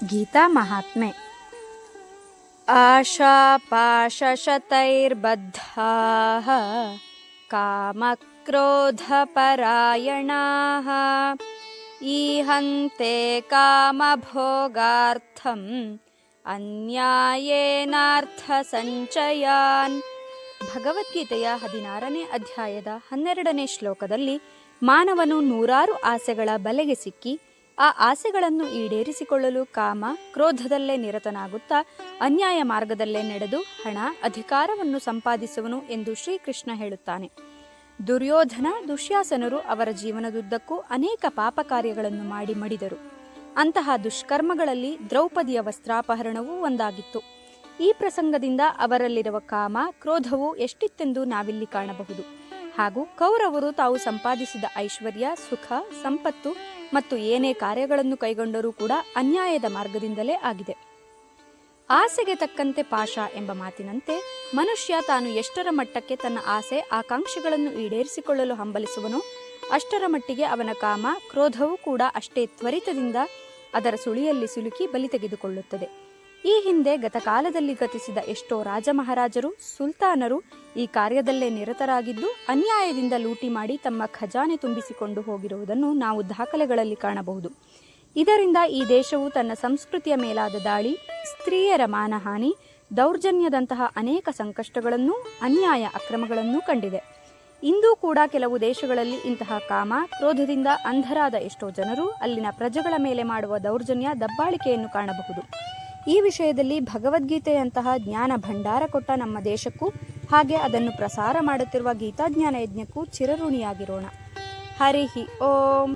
ಗೀತಾ ಮಹಾತ್ಮೆ. ಆಶಾಪಾಶಶತೈರ್ಬದ್ಧಾಃ ಕಾಮಕ್ರೋಧಪರಾಯಣಾಃ ಈಹಂತೆ ಕಾಮಭೋಗಾರ್ಥಂ ಅನ್ಯಾಯೇನಾರ್ಥಸಂಚಯಾನ್. ಭಗವದ್ಗೀತೆಯ 16ನೇ ಅಧ್ಯಾಯದ 12ನೇ ಶ್ಲೋಕದಲ್ಲಿ ಮಾನವನು ನೂರಾರು ಆಸೆಗಳ ಬಲೆಗೆ ಸಿಕ್ಕಿ ಆ ಆಸೆಗಳನ್ನು ಈಡೇರಿಸಿಕೊಳ್ಳಲು ಕಾಮ ಕ್ರೋಧದಲ್ಲೇ ನಿರತನಾಗುತ್ತಾ ಅನ್ಯಾಯ ಮಾರ್ಗದಲ್ಲೇ ನಡೆದು ಹಣ ಅಧಿಕಾರವನ್ನು ಸಂಪಾದಿಸುವನು ಎಂದು ಶ್ರೀಕೃಷ್ಣ ಹೇಳುತ್ತಾನೆ. ದುರ್ಯೋಧನ ದುಶ್ಯಾಸನರು ಅವರ ಜೀವನದುದ್ದಕ್ಕೂ ಅನೇಕ ಪಾಪ ಕಾರ್ಯಗಳನ್ನು ಮಾಡಿ ಮಡಿದರು. ಅಂತಹ ದುಷ್ಕರ್ಮಗಳಲ್ಲಿ ದ್ರೌಪದಿಯ ವಸ್ತ್ರಾಪಹರಣವೂ ಒಂದಾಗಿತ್ತು. ಈ ಪ್ರಸಂಗದಿಂದ ಅವರಲ್ಲಿರುವ ಕಾಮ ಕ್ರೋಧವು ಎಷ್ಟಿತ್ತೆಂದು ನಾವಿಲ್ಲಿ ಕಾಣಬಹುದು. ಹಾಗೂ ಕೌರವರು ತಾವು ಸಂಪಾದಿಸಿದ ಐಶ್ವರ್ಯ, ಸುಖ, ಸಂಪತ್ತು ಮತ್ತು ಏನೇ ಕಾರ್ಯಗಳನ್ನು ಕೈಗೊಂಡರೂ ಕೂಡ ಅನ್ಯಾಯದ ಮಾರ್ಗದಿಂದಲೇ ಆಗಿದೆ. ಆಸೆಗೆ ತಕ್ಕಂತೆ ಪಾಶ ಎಂಬ ಮಾತಿನಂತೆ ಮನುಷ್ಯ ತಾನು ಎಷ್ಟರ ಮಟ್ಟಕ್ಕೆ ತನ್ನ ಆಸೆ ಆಕಾಂಕ್ಷೆಗಳನ್ನು ಈಡೇರಿಸಿಕೊಳ್ಳಲು ಹಂಬಲಿಸುವನೋ ಅಷ್ಟರ ಮಟ್ಟಿಗೆ ಅವನ ಕಾಮ ಕ್ರೋಧವೂ ಕೂಡ ಅಷ್ಟೇ ತ್ವರಿತದಿಂದ ಅದರ ಸುಳಿಯಲ್ಲಿ ಸಿಲುಕಿ ಬಲಿ ತೆಗೆದುಕೊಳ್ಳುತ್ತದೆ. ಈ ಹಿಂದೆ ಗತಕಾಲದಲ್ಲಿ ಗತಿಸಿದ ಎಷ್ಟೋ ರಾಜಮಹಾರಾಜರು, ಸುಲ್ತಾನರು ಈ ಕಾರ್ಯದಲ್ಲೇ ನಿರತರಾಗಿದ್ದು ಅನ್ಯಾಯದಿಂದ ಲೂಟಿ ಮಾಡಿ ತಮ್ಮ ಖಜಾನೆ ತುಂಬಿಸಿಕೊಂಡು ಹೋಗಿರುವುದನ್ನು ನಾವು ದಾಖಲೆಗಳಲ್ಲಿ ಕಾಣಬಹುದು. ಇದರಿಂದ ಈ ದೇಶವು ತನ್ನ ಸಂಸ್ಕೃತಿಯ ಮೇಲಾದ ದಾಳಿ, ಸ್ತ್ರೀಯರ ಮಾನಹಾನಿ, ದೌರ್ಜನ್ಯದಂತಹ ಅನೇಕ ಸಂಕಷ್ಟಗಳನ್ನು, ಅನ್ಯಾಯ ಅಕ್ರಮಗಳನ್ನು ಕಂಡಿದೆ. ಇಂದೂ ಕೂಡ ಕೆಲವು ದೇಶಗಳಲ್ಲಿ ಇಂತಹ ಕಾಮ ಕ್ರೋಧದಿಂದ ಅಂಧರಾದ ಎಷ್ಟೋ ಜನರು ಅಲ್ಲಿನ ಪ್ರಜೆಗಳ ಮೇಲೆ ಮಾಡುವ ದೌರ್ಜನ್ಯ, ದಬ್ಬಾಳಿಕೆಯನ್ನು ಕಾಣಬಹುದು. ಈ ವಿಷಯದಲ್ಲಿ ಭಗವದ್ಗೀತೆಯಂತಹ ಜ್ಞಾನ ಭಂಡಾರ ಕೊಟ್ಟ ನಮ್ಮ ದೇಶಕ್ಕೂ ಹಾಗೆ ಅದನ್ನು ಪ್ರಸಾರ ಮಾಡುತ್ತಿರುವ ಗೀತಾಜ್ಞಾನ ಯಜ್ಞಕ್ಕೂ ಚಿರಋಣಿಯಾಗಿರೋಣ. ಹರಿ ಓಂ.